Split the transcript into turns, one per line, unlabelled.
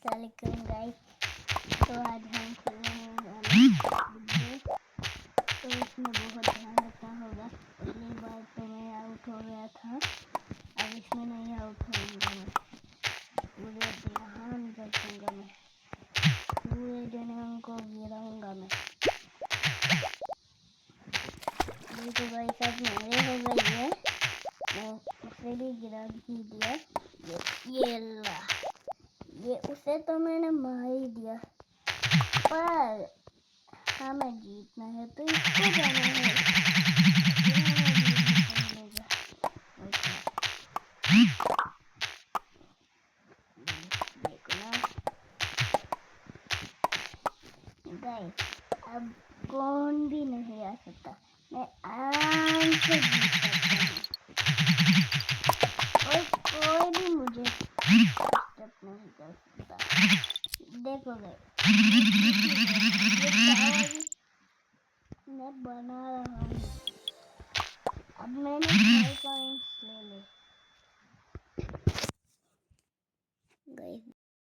अस्सलाम गाइस। तो आज हम खेलेंगे तो इसमें बहुत ध्यान रखना होगा। पिछली बार तो मैं आउट हो गया था, अब इसमें नहीं आउट होऊंगा मैं। पूरे ध्यान रखूंगा मैं, पूरे जनों को गिराऊंगा मैं। देखो गाइस अब मेरे हो गई है, मैं उसे भी गिरा ही दिया। ये ला, ये उसे तो मैंने मार ही दिया, पर हमें जीतना है तो इसको जाना है। देखो ना गाइस, अब कौन भी नहीं आ सकता, मैं आराम से जीत सकता हूँ और कोई भी मुझे डिस्टर्ब नहीं कर सकता। देखो मैं बना रहा हूँ। अब मैंने 5 पॉइंट्स ले लिए।